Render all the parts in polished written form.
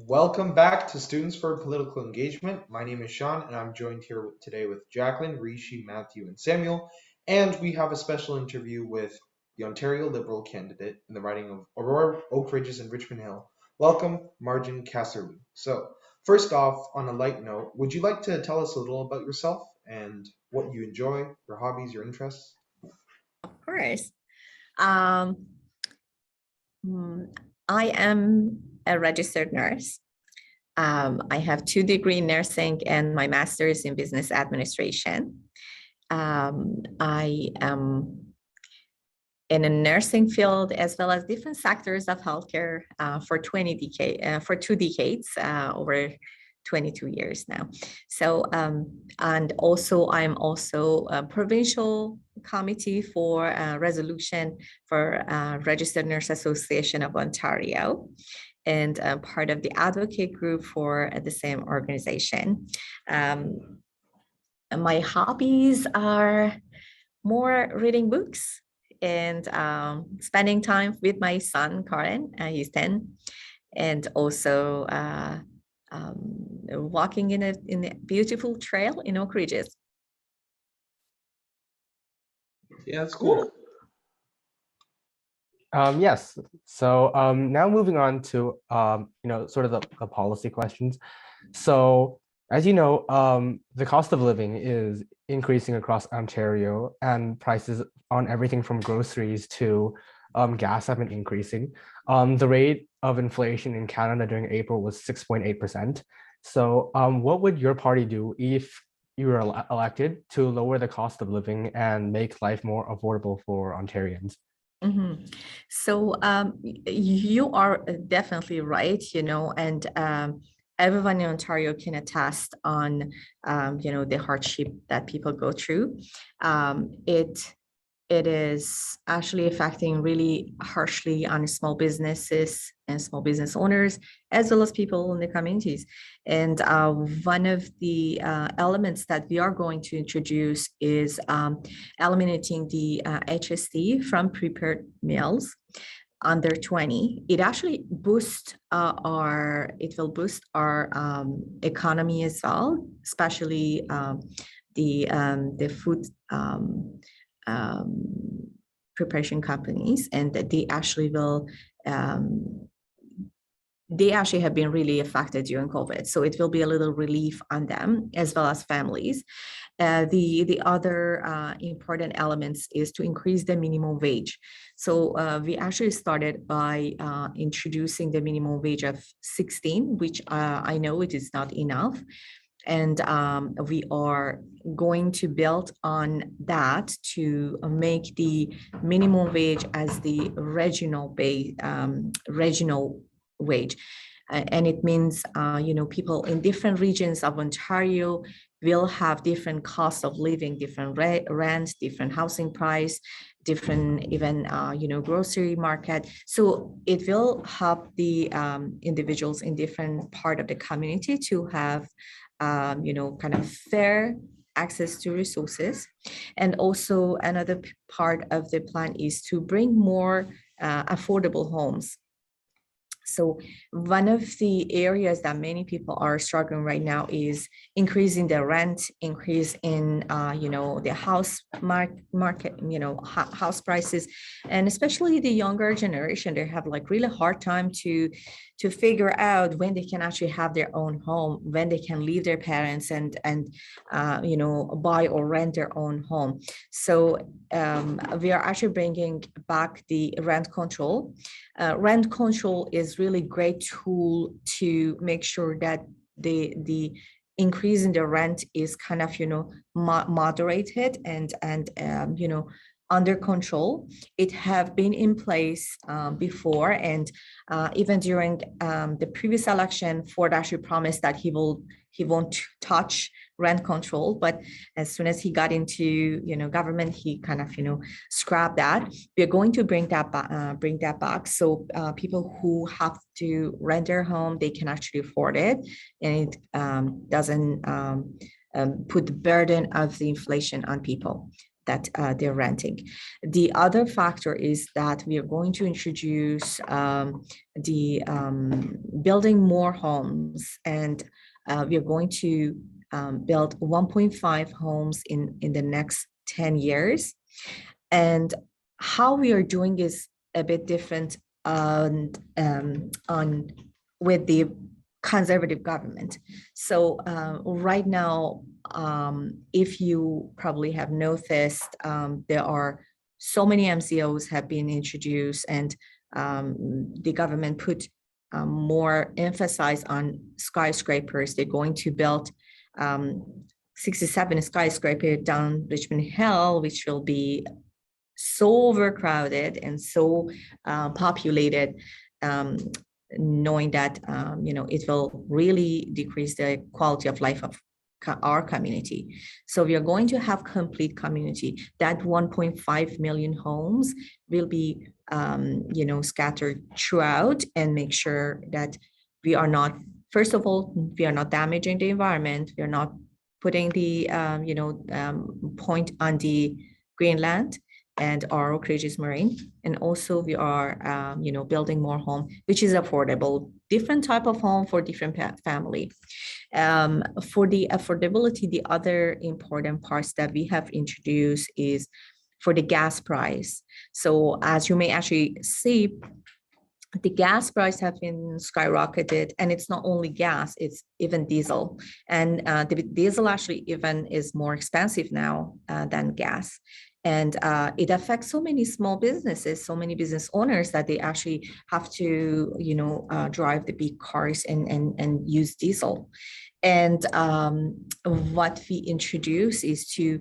Welcome back to Students for Political Engagement. My name is Sean, and I'm joined here today with Jacqueline, Rishi, Matthew, and Samuel. And we have a special interview with the Ontario Liberal candidate in the riding of Aurora, Oak Ridges, and Richmond Hill. Welcome, Marjan Kasirlou. So, first off, on a light note, would you like to tell us a little about yourself and what you enjoy, your hobbies, your interests? Of course. Um, I am a registered nurse. I have 2 degrees in nursing and my master's in business administration. I am in a nursing field as well as different sectors of healthcare for 2 decades, over 22 years now. So, and also I'm also a provincial committee for resolution for Registered Nurse Association of Ontario, and part of the advocate group for the same organization. My hobbies are more reading books and spending time with my son, Karen, he's 10, and also walking in a beautiful trail in Oak Ridges. Yeah, that's cool. Yes. So now moving on to sort of the policy questions. So as you know, the cost of living is increasing across Ontario, and prices on everything from groceries to gas have been increasing. The rate of inflation in Canada during April was 6.8%. So what would your party do if you were elected to lower the cost of living and make life more affordable for Ontarians? Mm-hmm. So you are definitely right, and everyone in Ontario can attest on, the hardship that people go through. It is actually affecting really harshly on small businesses and small business owners, as well as people in the communities. And one of the elements that we are going to introduce is eliminating the HST from prepared meals under 20. It actually boosts it will boost our economy as well, especially the food preparation companies, and that they actually have been really affected during COVID. So it will be a little relief on them as well as families. The other important elements is to increase the minimum wage. So we actually started by introducing the minimum wage of 16, which I know it is not enough. And we are going to build on that to make the minimum wage as the regional wage. And it means, people in different regions of Ontario will have different costs of living, different rent, different housing price, different even, grocery market. So it will help the individuals in different part of the community to have kind of fair access to resources. And also another part of the plan is to bring more affordable homes. So one of the areas that many people are struggling right now is increasing the rent, increase in, the house market, house prices, and especially the younger generation, they have like really hard time to figure out when they can actually have their own home, when they can leave their parents and buy or rent their own home. So we are actually bringing back the rent control. Rent control is really great tool to make sure that the increase in the rent is kind of moderated and under control. It have been in place before, and even during the previous election, Ford actually promised that he won't touch rent control, but as soon as he got into government, he kind of scrapped that. We're going to bring that back, so people who have to rent their home, they can actually afford it, and it doesn't put the burden of the inflation on people. that they're renting. The other factor is that we are going to introduce building more homes, and we are going to build 1.5 homes in the next 10 years. And how we are doing is a bit different on with the conservative government. So right now, if you probably have noticed, there are so many MCOs have been introduced, and the government put more emphasis on skyscrapers. They're going to build 67 skyscrapers down Richmond Hill, which will be so overcrowded and so populated, knowing that it will really decrease the quality of life of our community. So we are going to have complete community. That 1.5 million homes will be scattered throughout, and make sure that we are not, first of all, we are not damaging the environment. We are not putting the point on the Greenland and our Oak Ridges Marine. And also we are, building more home, which is affordable, different type of home for different family. For the affordability, the other important parts that we have introduced is for the gas price. So as you may actually see, the gas price have been skyrocketed, and it's not only gas, it's even diesel. And the diesel actually even is more expensive now than gas. And it affects so many small businesses, so many business owners, that they actually have to, drive the big cars and use diesel. And what we introduce is to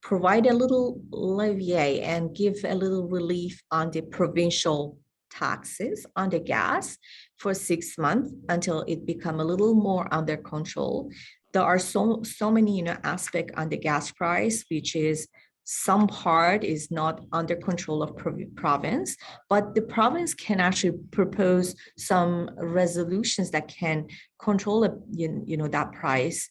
provide a little levier and give a little relief on the provincial taxes on the gas for 6 months until it become a little more under control. There are so many aspects on the gas price, which is some part is not under control of province, but the province can actually propose some resolutions that can control that price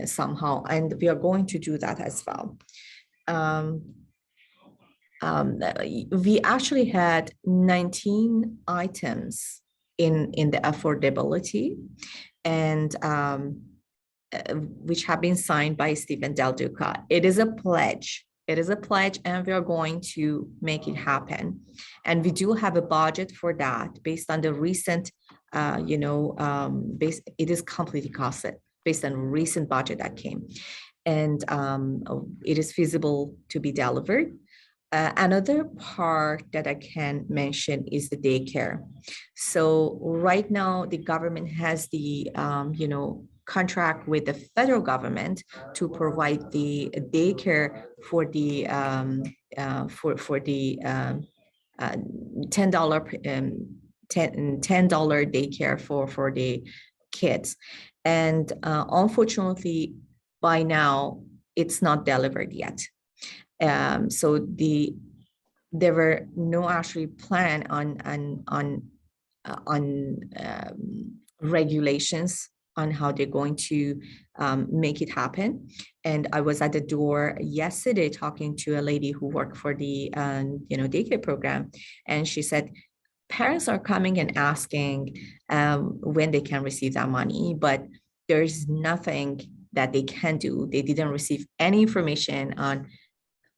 somehow, and we are going to do that as well. We actually had 19 items in the affordability, and which have been signed by Stephen Del Duca. It is a pledge. It is a pledge, and we are going to make it happen. And we do have a budget for that based on the recent, it is completely costed based on recent budget that came. And it is feasible to be delivered. Another part that I can mention is the daycare. So right now, the government has the, contract with the federal government to provide the daycare for the $10 daycare for the kids, and unfortunately, by now it's not delivered yet. So there were no actually plan on regulations on how they're going to make it happen. And I was at the door yesterday talking to a lady who worked for the daycare program, and she said parents are coming and asking when they can receive that money, but there's nothing that they can do. They didn't receive any information on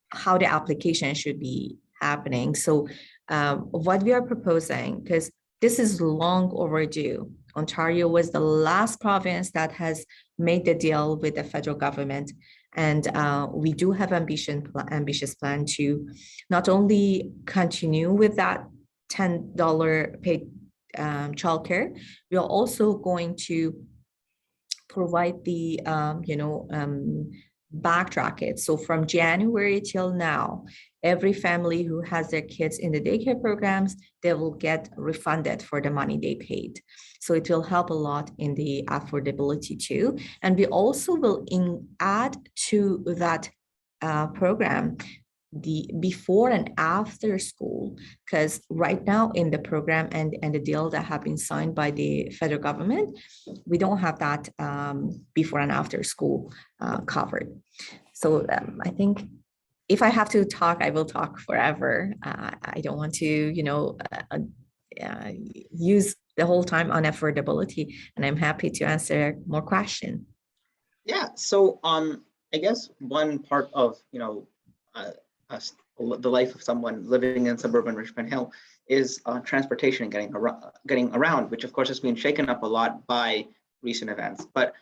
how the application should be happening. So what we are proposing, because this is long overdue. Ontario was the last province that has made the deal with the federal government. And we do have ambitious plan to not only continue with that $10 paid childcare, we are also going to provide the backtrack it. So from January till now, every family who has their kids in the daycare programs, they will get refunded for the money they paid. So it will help a lot in the affordability too. And we also will add to that program the before and after school, because right now in the program and the deal that have been signed by the federal government, we don't have that before and after school covered. So I think if I have to talk, I will talk forever. I don't want to, use the whole time on affordability, and I'm happy to answer more questions. Yeah. So I guess one part of uh, the life of someone living in suburban Richmond Hill is transportation and getting around, which of course has been shaken up a lot by recent events. But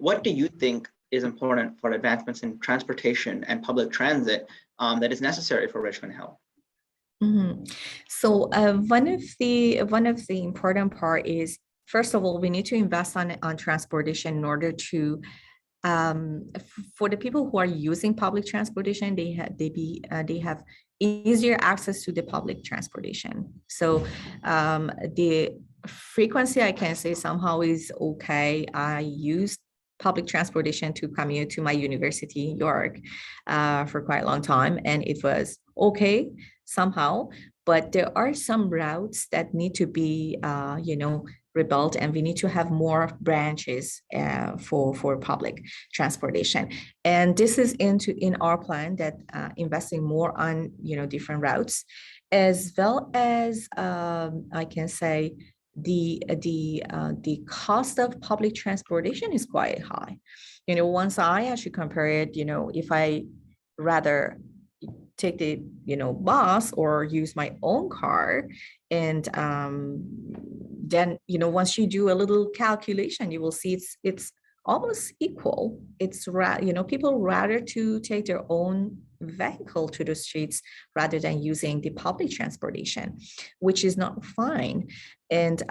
what do you think is important for advancements in transportation and public transit that is necessary for Richmond Hill? Mm-hmm. So one of the important part is, first of all, we need to invest on transportation in order to for the people who are using public transportation, they have easier access to the public transportation. So the frequency, I can say, somehow is okay. I use public transportation to commute to my university, York, for quite a long time, and it was okay somehow. But there are some routes that need to be, rebuilt, and we need to have more branches for public transportation. And this is in our plan that investing more on different routes, as well as I can say the cost of public transportation is quite high. Once I actually compare it, if I rather take the bus or use my own car, and then once you do a little calculation, you will see it's almost equal. People rather to take their own vehicle to the streets rather than using the public transportation, which is not fine. And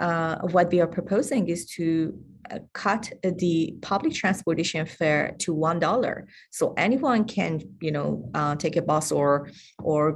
what we are proposing is to cut the public transportation fare to $1, so anyone can take a bus or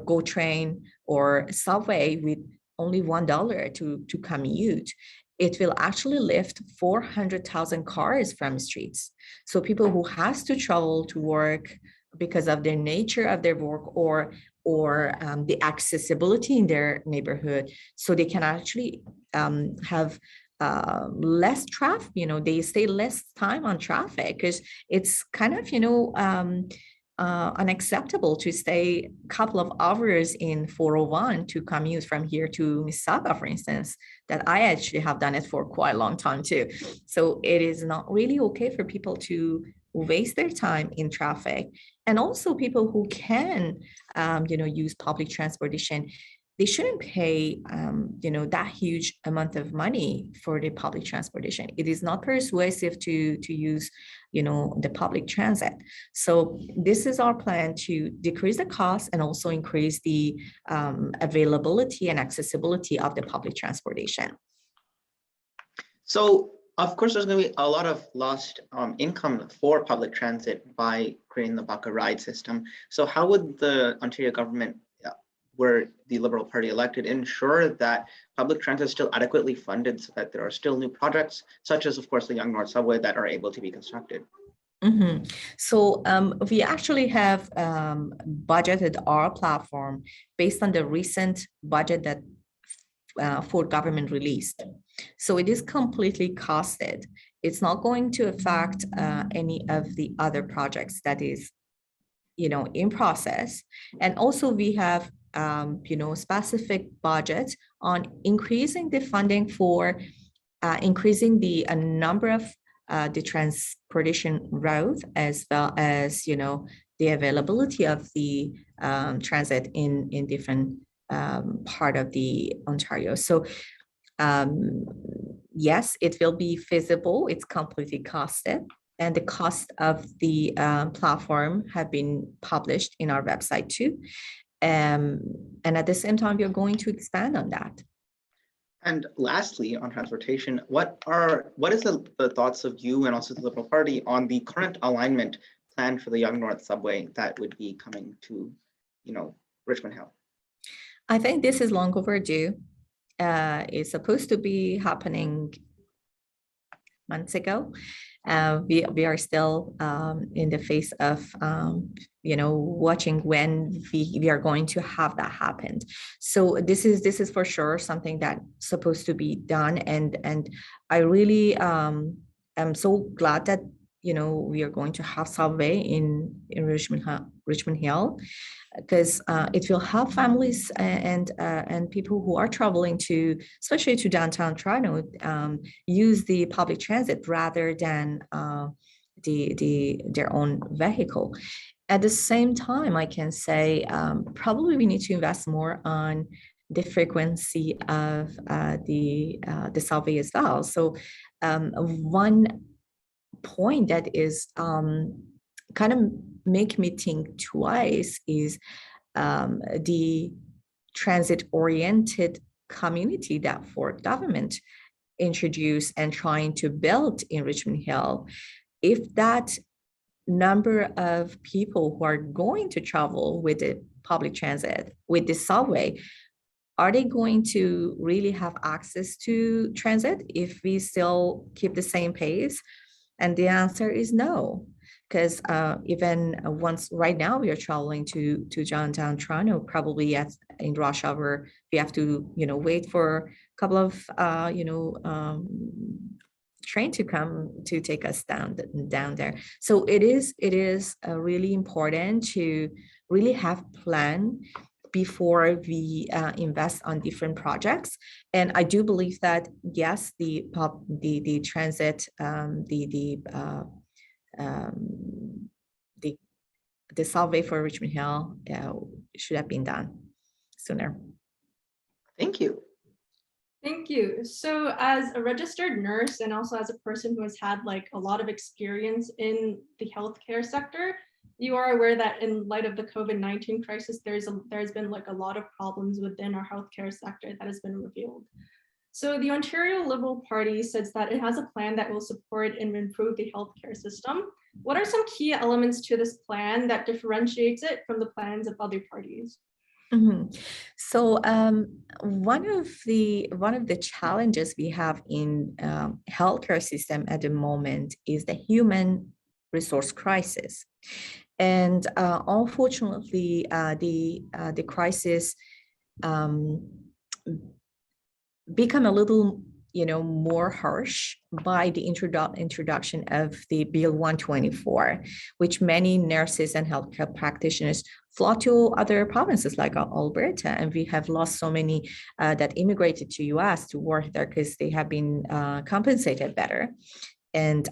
go train or subway with only $1 to commute. It will actually lift 400,000 cars from streets. So people who has to travel to work because of the nature of their work or the accessibility in their neighborhood, so they can actually have less traffic, they stay less time on traffic, because it's kind of, unacceptable to stay a couple of hours in 401 to commute from here to Mississauga, for instance, that I actually have done it for quite a long time too. So it is not really okay for people to waste their time in traffic. And also people who can, use public transportation, they shouldn't pay, that huge amount of money for the public transportation. It is not persuasive to use, the public transit. So this is our plan to decrease the cost and also increase the availability and accessibility of the public transportation. So of course, there's going to be a lot of lost income for public transit by creating the bucket ride system. So how would the Ontario government, were the Liberal Party elected, ensure that public transit is still adequately funded so that there are still new projects, such as, of course, the Yonge-North subway, that are able to be constructed? Mm-hmm. So we actually have budgeted our platform based on the recent budget that Ford government released. So it is completely costed. It's not going to affect any of the other projects that is, in process. And also we have, specific budget on increasing the funding for increasing the number of the transportation route, as well as, the availability of the transit in different part of the Ontario. So yes, it will be feasible. It's completely costed. And the cost of the platform have been published in our website too. And at the same time, we're going to expand on that. And lastly, on transportation, what is the thoughts of you and also the Liberal Party on the current alignment plan for the Yonge-North subway that would be coming to, Richmond Hill? I think this is long overdue. It's supposed to be happening months ago. We are still in the phase of watching when we are going to have that happen. So this is for sure something that's supposed to be done, and I really am so glad that we are going to have subway in Richmond Hill, because it will help families and people who are traveling to, especially to downtown Toronto, use the public transit rather than their own vehicle. At the same time, I can say probably we need to invest more on the frequency of the subway as well. So one point that is kind of make me think twice is the transit-oriented community that Ford government introduced and trying to build in Richmond Hill. If that number of people who are going to travel with the public transit, with the subway, are they going to really have access to transit if we still keep the same pace? And the answer is no, because even once right now we are traveling to downtown Toronto, probably in rush hour, we have to wait for a couple of train to come to take us down there. So it is really important to really have plan before we invest on different projects. And I do believe that yes, the transit, the subway for Richmond Hill should have been done sooner. Thank you. Thank you. So as a registered nurse and also as a person who has had a lot of experience in the healthcare sector, you are aware that in light of the COVID-19 crisis, there's been a lot of problems within our healthcare sector that has been revealed. So the Ontario Liberal Party says that it has a plan that will support and improve the healthcare system. What are some key elements to this plan that differentiates it from the plans of other parties? Mm-hmm. So one of the challenges we have in healthcare system at the moment is the human resource crisis, and unfortunately, the crisis become a little more harsh by the introduction of the Bill 124, which many nurses and healthcare practitioners flock to other provinces like Alberta, and we have lost so many that immigrated to US to work there because they have been compensated better. And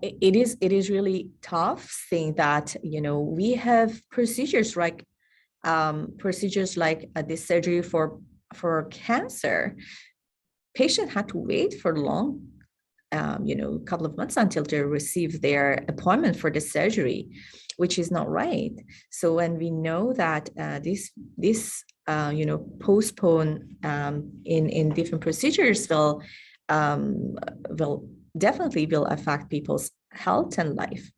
it is really tough seeing that we have procedures like this surgery for cancer. Patient had to wait for long, couple of months until they receive their appointment for the surgery, which is not right. So when we know that this postpone in different procedures will definitely affect people's health and life.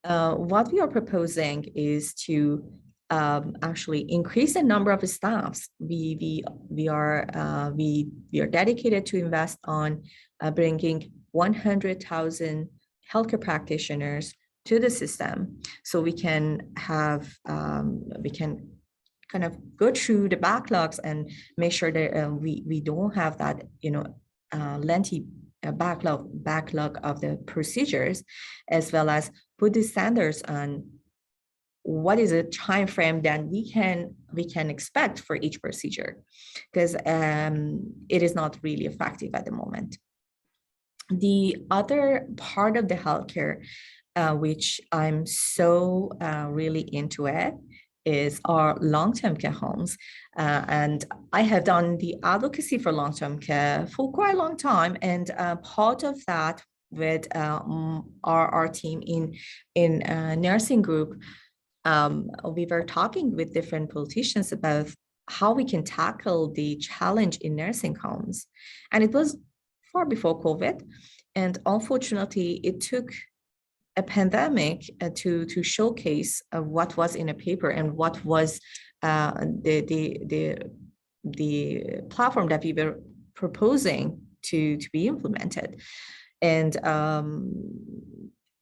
What we are proposing is to actually increase the number of staffs. We are dedicated to invest on bringing 100,000 healthcare practitioners to the system, so we can have we can kind of go through the backlogs and make sure that we don't have that lengthy backlog of the procedures, as well as put the standards on what is a time frame that we can expect for each procedure, because it is not really effective at the moment. The other part of the healthcare, which I'm so really into it, is our long-term care homes. And I have done the advocacy for long-term care for quite a long time. And part of that with our team in nursing group, we were talking with different politicians about how we can tackle the challenge in nursing homes. And it was far before COVID. And unfortunately, it took a pandemic to showcase what was in a paper and what was the platform that we were proposing to be implemented. And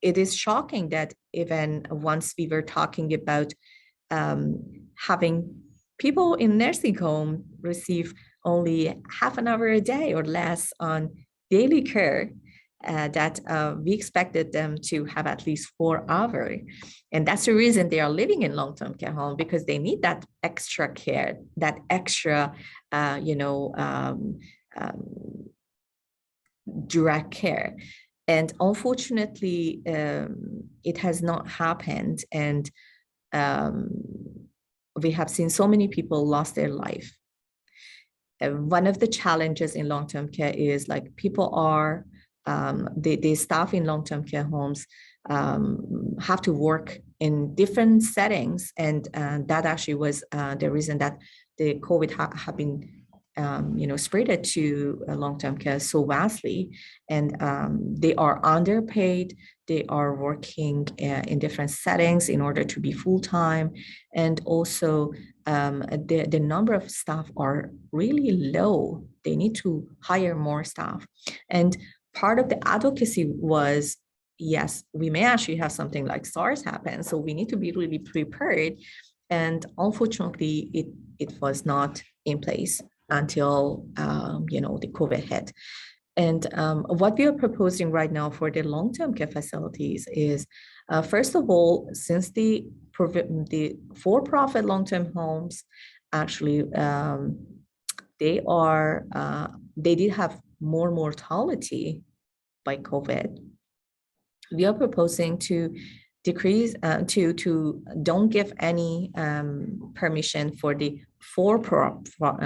it is shocking that even once we were talking about having people in nursing home receive only half an hour a day or less on daily care, that we expected them to have at least 4 hours. And that's the reason they are living in long-term care home, because they need that extra care, that extra, direct care. And unfortunately, it has not happened. And we have seen so many people lost their life. One of the challenges in long-term care is like people are, the staff in long-term care homes have to work in different settings. And that actually was the reason that the COVID have been spread to long-term care so vastly, and they are underpaid. They are working in different settings in order to be full-time, and also the number of staff are really low. They need to hire more staff, and part of the advocacy was, yes, we may actually have something like SARS happen, so we need to be really prepared. And unfortunately, it was not in place until the COVID hit. And what we are proposing right now for the long-term care facilities is, first of all, since the for-profit long-term homes, actually, they did have more mortality by COVID. We are proposing to decrease, to don't give any permission for the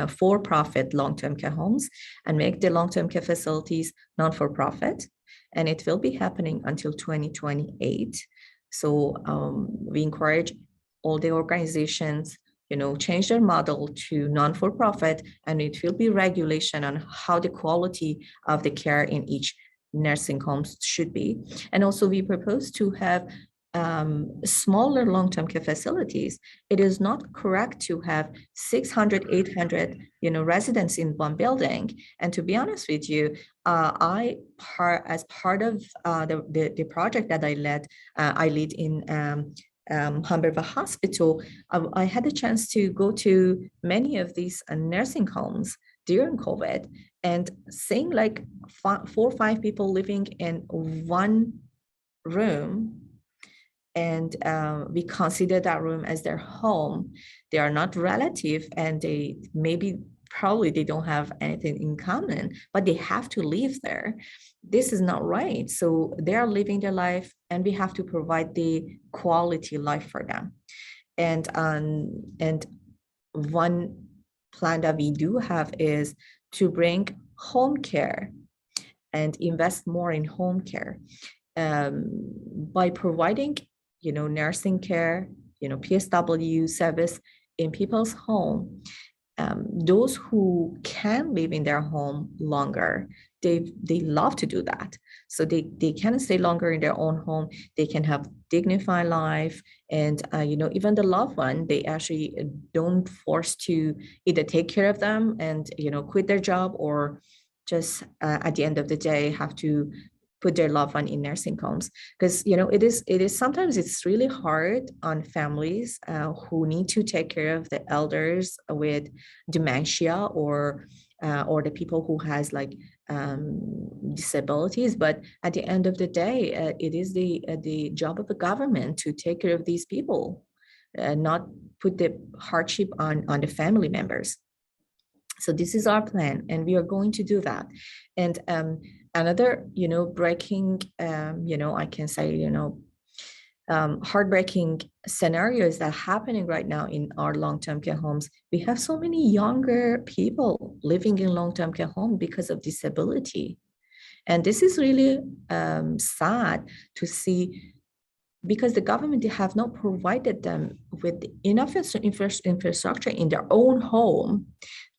for-profit long-term care homes, and make the long-term care facilities non-for-profit, and it will be happening until 2028. So we encourage all the organizations, change their model to non-for-profit, and it will be regulation on how the quality of the care in each nursing homes should be. And also we propose to have smaller long-term care facilities. It is not correct to have 600, 800, residents in one building. And to be honest with you, as part of the project that I lead in Humber Hospital, I had a chance to go to many of these nursing homes during COVID, and seeing like 4 or 5 people living in one room, and we consider that room as their home. They are not relative, and they probably they don't have anything in common, but they have to live there. This is not right. So they are living their life, and we have to provide the quality life for them. And one plan that we do have is to bring home care and invest more in home care by providing nursing care, PSW service in people's home. Those who can live in their home longer, they love to do that. So they can stay longer in their own home. They can have dignified life, and even the loved one, they actually don't force to either take care of them and quit their job, or just at the end of the day have to put their loved one in nursing homes. Because it is sometimes it's really hard on families who need to take care of the elders with dementia, or the people who has like disabilities. But at the end of the day, it is the job of the government to take care of these people, not put the hardship on the family members. So this is our plan, and we are going to do that. And another, breaking, I can say, heartbreaking scenarios that are happening right now in our long-term care homes. We have so many younger people living in long-term care home because of disability. And this is really sad to see, because the government have not provided them with enough infrastructure in their own home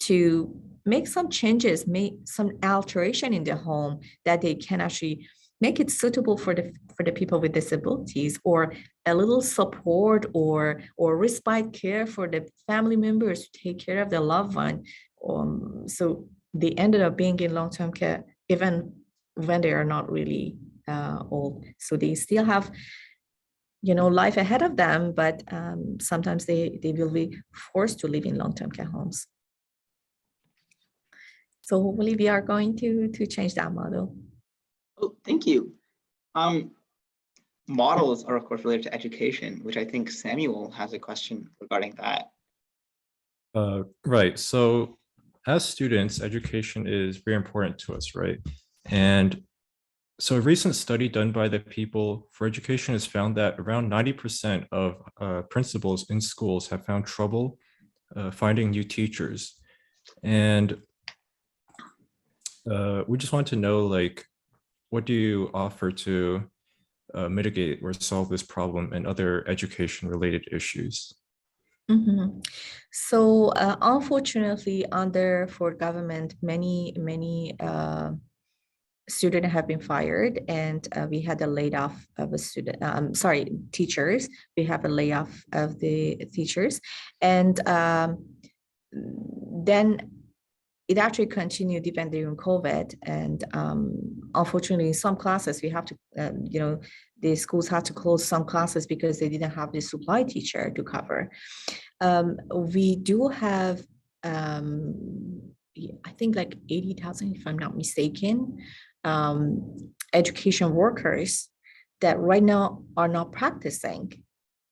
to make some changes, make some alteration in their home that they can actually make it suitable for the people with disabilities, or a little support or respite care for the family members to take care of their loved one. So they ended up being in long-term care even when they are not really old. So they still have life ahead of them, but sometimes they will be forced to live in long-term care homes. So hopefully we are going to change that model. Oh, Thank you. Models are of course related to education, which I think Samuel has a question regarding that. Right. So as students, education is very important to us, right? And so a recent study done by the People for Education has found that around 90% of principals in schools have found trouble finding new teachers. And we just want to know, like, what do you offer to mitigate or solve this problem and other education related issues? Mhm. So unfortunately, under for government, many students have been fired, and we had a layoff of a student. Teachers. We have a layoff of the teachers, and then it actually continued even during COVID. And unfortunately, in some classes we have to, the schools had to close some classes because they didn't have the supply teacher to cover. We do have, I think like 80,000, if I'm not mistaken, education workers that right now are not practicing.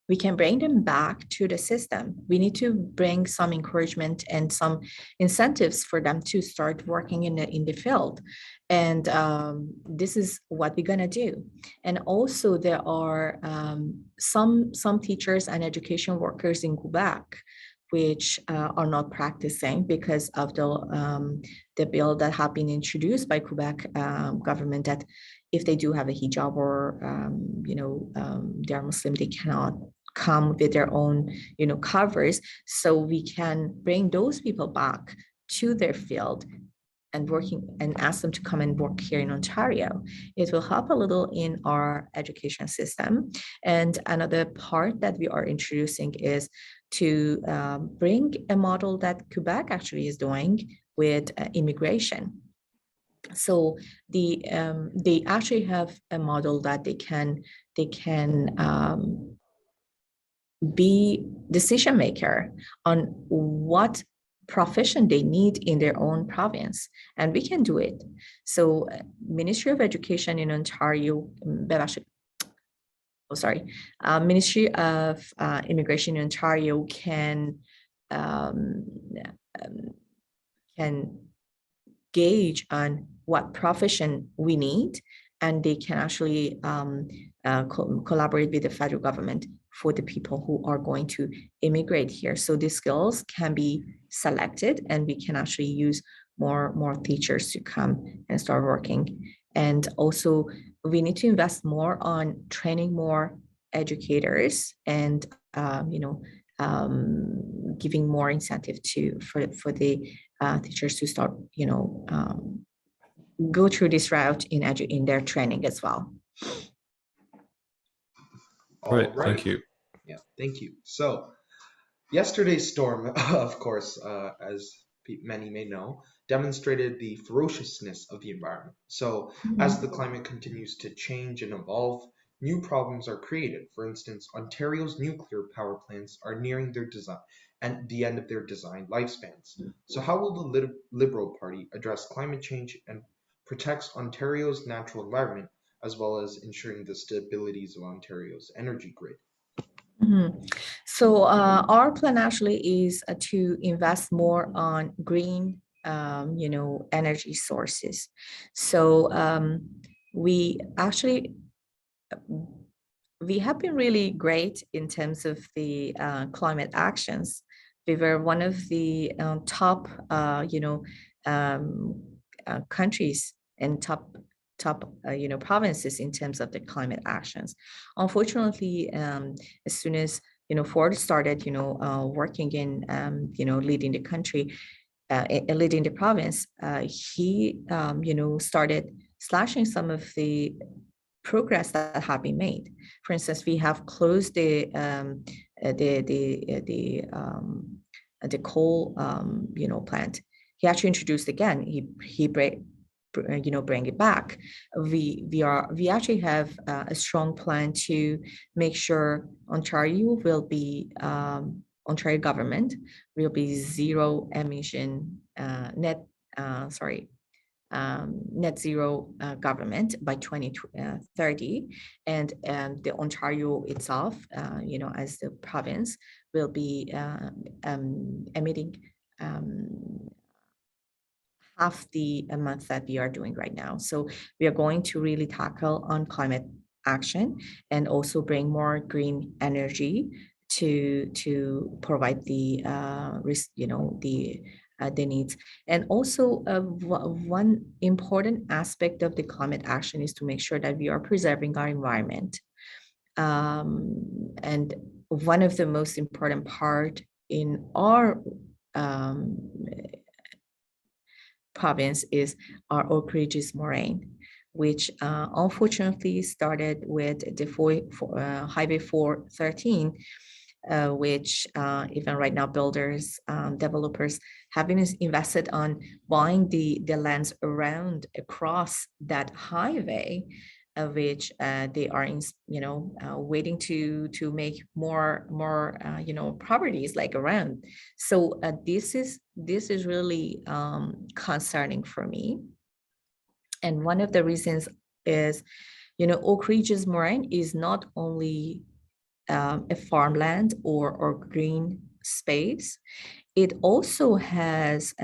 We can bring them back to the system. We need to bring some encouragement and some incentives for them to start working in the field. And this is what we're gonna do. And also there are some teachers and education workers in Quebec which are not practicing because of the bill that have been introduced by Quebec government that if they do have a hijab or they are Muslim, they cannot come with their own covers. So we can bring those people back to their field and working and ask them to come and work here in Ontario. It will help a little in our education system. And another part that we are introducing is to bring a model that Quebec actually is doing with immigration. So they actually have a model that they can be decision maker on what profession they need in their own province, and we can do it. So Ministry of Education in Ontario, Ministry of Immigration in Ontario can gauge on what profession we need, and they can actually collaborate with the federal government for the people who are going to immigrate here. So these skills can be selected, and we can actually use more teachers to come and start working. And also we need to invest more on training more educators and giving more incentive for the teachers to start go through this route in their training as well. All right, thank you. Yeah, thank you. So yesterday's storm, of course, as many may know, demonstrated the ferociousness of the environment. So as the climate continues to change and evolve, new problems are created. For instance, Ontario's nuclear power plants are nearing their design and the end of their design lifespans. So how will the Liberal Party address climate change and protects Ontario's natural environment, as well as ensuring the stabilities of Ontario's energy grid? So our plan actually is to invest more on green, energy sources. So we have been really great in terms of the climate actions. We were one of the top, countries and top provinces in terms of the climate actions. Unfortunately, as soon as Ford started working in leading the country, leading the province, he started slashing some of the progress that have been made. For instance, we have closed the coal plant. He actually introduced again. He bring it back. We actually have a strong plan to make sure Ontario government will be zero emission net zero government by 2030, and the Ontario itself, as the province, will be emitting half the amount that we are doing right now. So we are going to really tackle on climate action and also bring more green energy to provide the the needs. And also one important aspect of the climate action is to make sure that we are preserving our environment. And one of the most important part in our province is our Oak Ridges moraine, which unfortunately started with the Highway 413, which even right now builders, developers have been invested on buying the lands around across that highway, which they are waiting to make more properties like around. So this is really concerning for me. And one of the reasons is, Oak Ridges moraine is not only a farmland or green space. It also has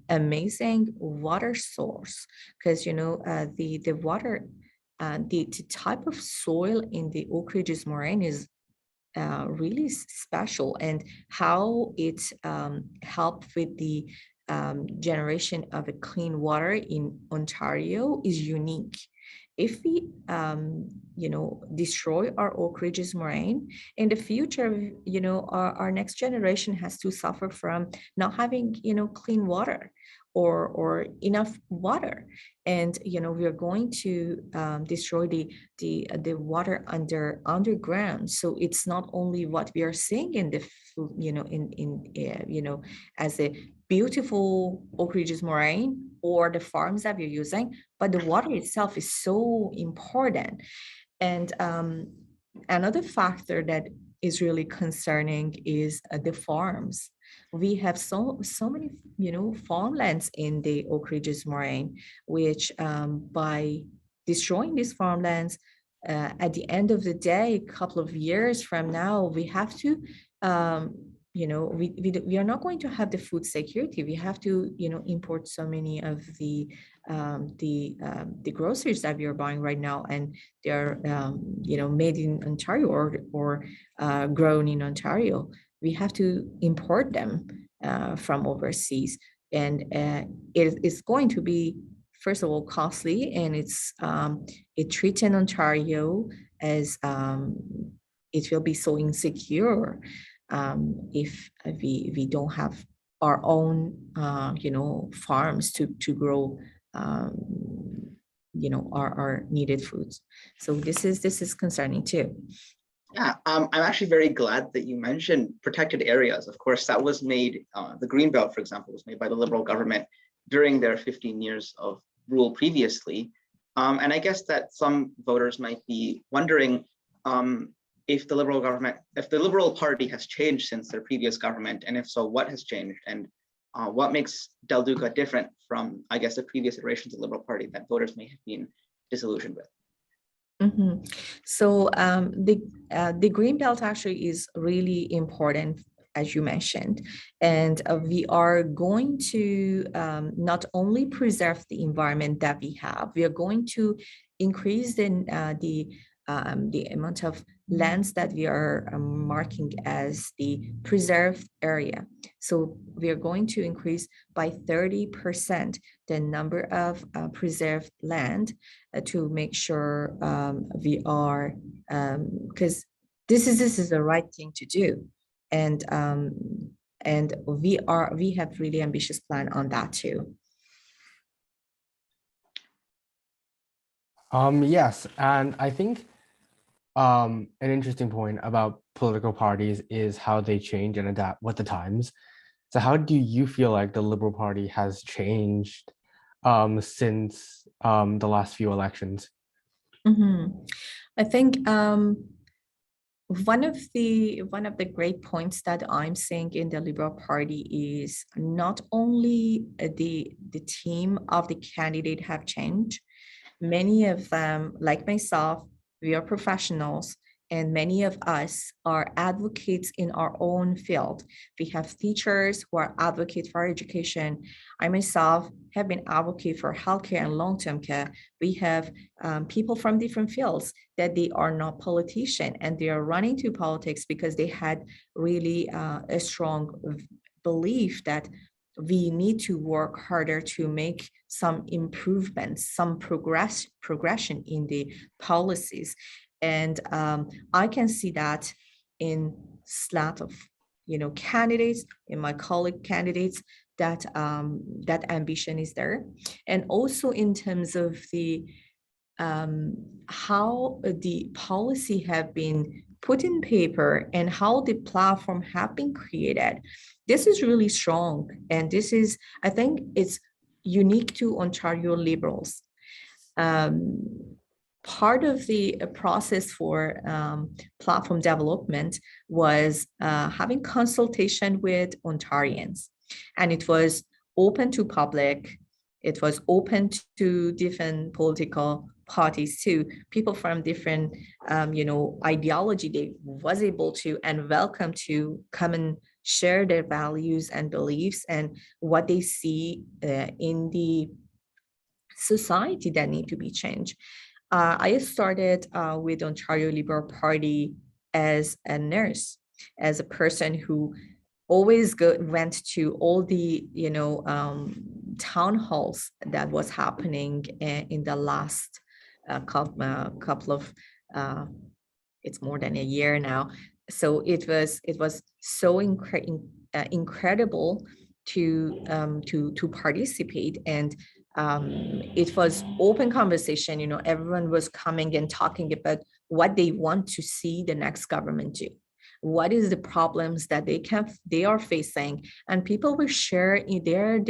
amazing water source, because the water, the type of soil in the Oak Ridges moraine is really special, and how it helped with the generation of a clean water in Ontario is unique. If we, destroy our Oak Ridges moraine, in the future, our next generation has to suffer from not having, clean water or enough water. And, we are going to destroy the water underground. So it's not only what we are seeing in the, as a beautiful Oak Ridges moraine or the farms that we're using, but the water itself is so important. And another factor that is really concerning is the farms. We have so many, farmlands in the Oak Ridges moraine, which by destroying these farmlands, at the end of the day, a couple of years from now, we have to we are not going to have the food security. We have to, import so many of the groceries that we are buying right now, and they're, made in Ontario or grown in Ontario. We have to import them from overseas, and it's going to be, first of all, costly, and it treats in Ontario as it will be so insecure. If we don't have our own, farms to grow, our needed foods. So this is concerning too. Yeah, I'm actually very glad that you mentioned protected areas. Of course, that was made, the Greenbelt, for example, was made by the Liberal government during their 15 years of rule previously. And I guess that some voters might be wondering, if the Liberal Party has changed since their previous government, and if so, what has changed, and what makes Del Duca different from, I guess, the previous iterations of the Liberal Party that voters may have been disillusioned with. Mm-hmm. So the Greenbelt actually is really important, as you mentioned, and we are going to not only preserve the environment that we have, we are going to increase the amount of lands that we are marking as the preserved area. So we are going to increase by 30% the number of preserved land to make sure we are, because this is the right thing to do, and we have really ambitious plan on that too. Yes, and I think an interesting point about political parties is how they change and adapt with the times. So how do you feel like the Liberal Party has changed since the last few elections? Mm-hmm. I think one of the great points that I'm seeing in the Liberal Party is not only the team of the candidate have changed. Many of them, like myself, we are professionals, and many of us are advocates in our own field. We have teachers who are advocates for education. I myself have been advocate for healthcare and long-term care. We have people from different fields that they are not politicians, and they are running to politics because they had really a strong belief that we need to work harder to make some improvements, some progression in the policies. And I can see that in slot of candidates, in my colleague candidates, that that ambition is there. And also in terms of the how the policy have been put in paper and how the platform have been created. This is really strong, and this is, I think it's unique to Ontario Liberals. Part of the process for platform development was having consultation with Ontarians, and it was open to public. It was open to different political parties too. People from different, ideology, they was able to and welcome to come and share their values and beliefs and what they see in the society that need to be changed. I started with Ontario Liberal Party as a nurse, as a person who always went to all the town halls that was happening in the last couple of it's more than a year now. So it was so incredible to participate, and it was open conversation. Everyone was coming and talking about what they want to see the next government do. What is the problems that they are facing, and people will share their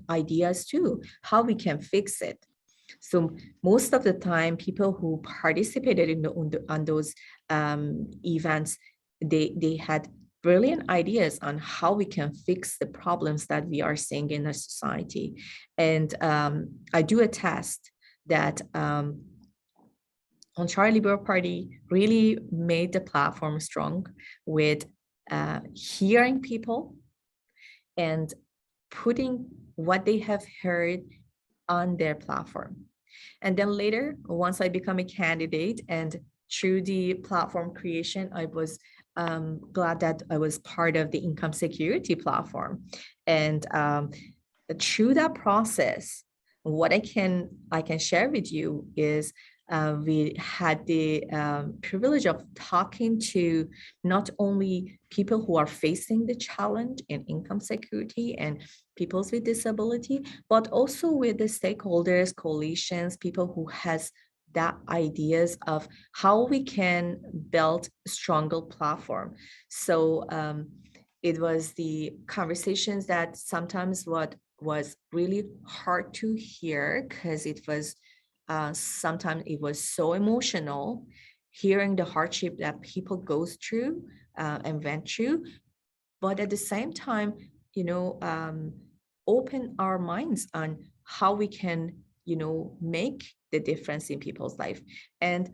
ideas too, how we can fix it. So most of the time, people who participated on those events, they had brilliant ideas on how we can fix the problems that we are seeing in our society. And I do attest that Ontario Liberal Party really made the platform strong with hearing people and putting what they have heard on their platform. And then later, once I become a candidate and through the platform creation, I was glad that I was part of the income security platform. And through that process, what I can share with you is we had the privilege of talking to not only people who are facing the challenge in income security and people with disability, but also with the stakeholders, coalitions, people who has that ideas of how we can build a stronger platform. So it was the conversations that sometimes what was really hard to hear, because it was sometimes it was so emotional, hearing the hardship that people goes through and went through, but at the same time, open our minds on how we can, make the difference in people's life. And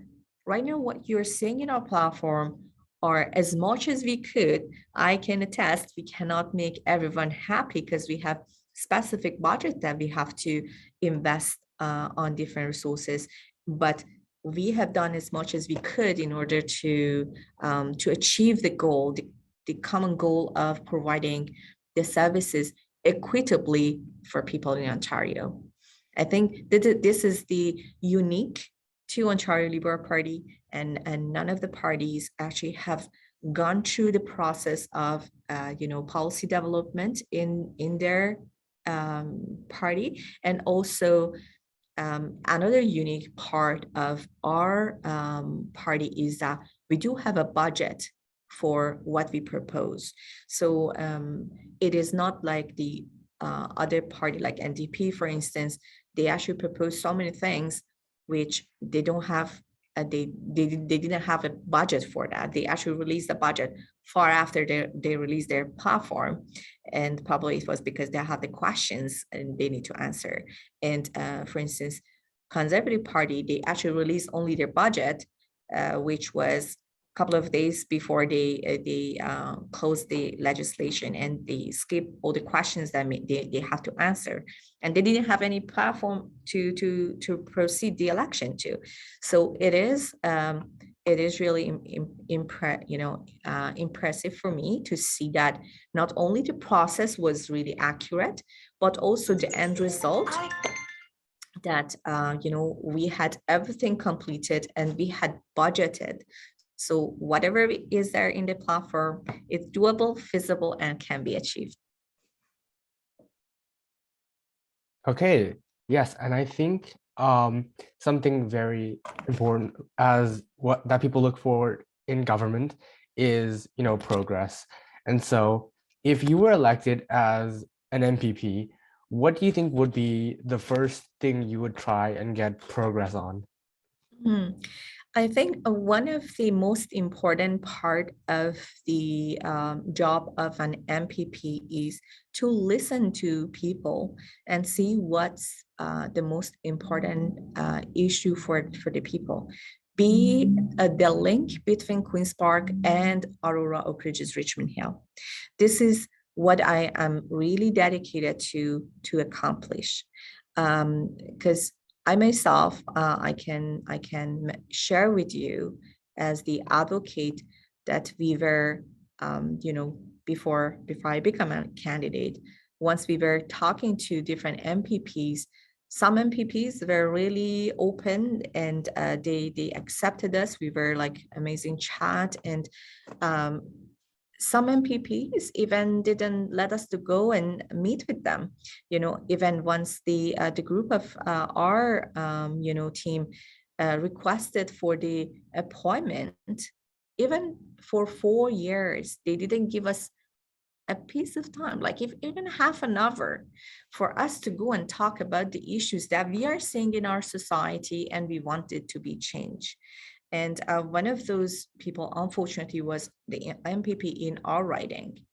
right now, what you're seeing in our platform are, as much as we could, I can attest, we cannot make everyone happy because we have specific budget that we have to invest on different resources, but we have done as much as we could in order to achieve the goal, the common goal of providing the services equitably for people in Ontario. I think that this is the unique to Ontario Liberal Party, and none of the parties actually have gone through the process of policy development in their party. And also another unique part of our party is that we do have a budget for what we propose. So it is not like the other party, like NDP, for instance. They actually propose so many things which they don't have they didn't have a budget for that. They actually released the budget far after they released their platform, and probably it was because they have the questions and they need to answer. And for instance, Conservative Party, they actually released only their budget, which was a couple of days before they closed the legislation, and they skipped all the questions that they have to answer, and they didn't have any platform to proceed the election to. So it is really impressive for me to see that not only the process was really accurate, but also the end result, that we had everything completed and we had budgeted. So whatever is there in the platform, it's doable, feasible, and can be achieved. Okay, yes, and I think something very important as what that people look for in government is, progress. And so if you were elected as an MPP, what do you think would be the first thing you would try and get progress on? I think one of the most important part of the job of an MPP is to listen to people and see what's the most important issue for the people. Be the link between Queen's Park and Aurora, Oak Ridges, Richmond Hill. This is what I am really dedicated to accomplish, because I myself, I can share with you as the advocate that we were, before I become a candidate, once we were talking to different MPPs, some MPPs were really open and they accepted us. We were like amazing chat, and some MPPs even didn't let us to go and meet with them. Even once the group of our team requested for the appointment, even for 4 years, they didn't give us a piece of time, like even half an hour, for us to go and talk about the issues that we are seeing in our society and we want it to be changed. And one of those people, unfortunately, was the MPP in our riding.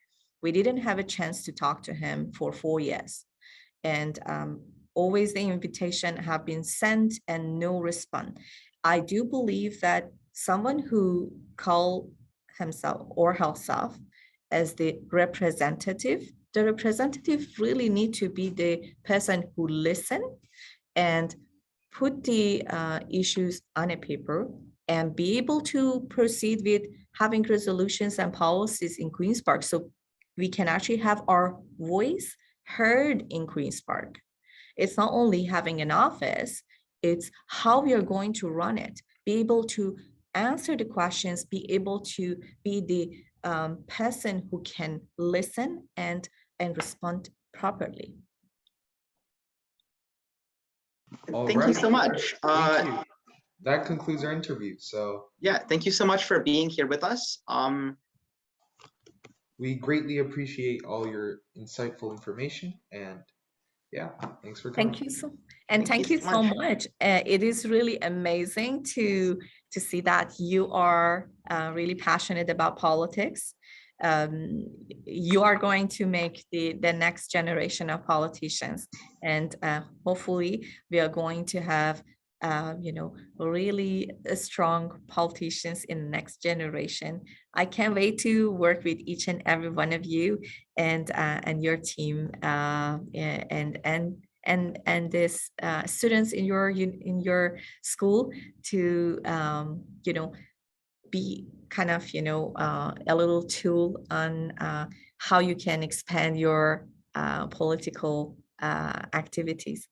We didn't have a chance to talk to him for 4 years. And always the invitation have been sent and no response. I do believe that someone who call himself or herself as the representative really need to be the person who listen and put the issues on a paper and be able to proceed with having resolutions and policies in Queen's Park, so we can actually have our voice heard in Queen's Park. It's not only having an office, it's how we are going to run it, be able to answer the questions, be able to be the person who can listen and respond properly. Thank you so much. Thank you. That concludes our interview. So yeah, thank you so much for being here with us. We greatly appreciate all your insightful information, and yeah, thanks for coming. Thank you so much. It is really amazing to see that you are really passionate about politics. You are going to make the next generation of politicians, and hopefully we are going to have really strong politicians in the next generation. I can't wait to work with each and every one of you and your team and this students in your school to be kind of a little tool on how you can expand your political activities.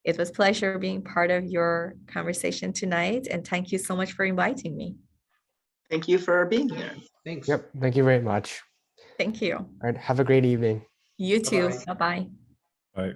It was a pleasure being part of your conversation tonight, and thank you so much for inviting me. Thank you for being here. Thanks. Yep, thank you very much. Thank you. All right, have a great evening. You too. Bye-bye. Bye.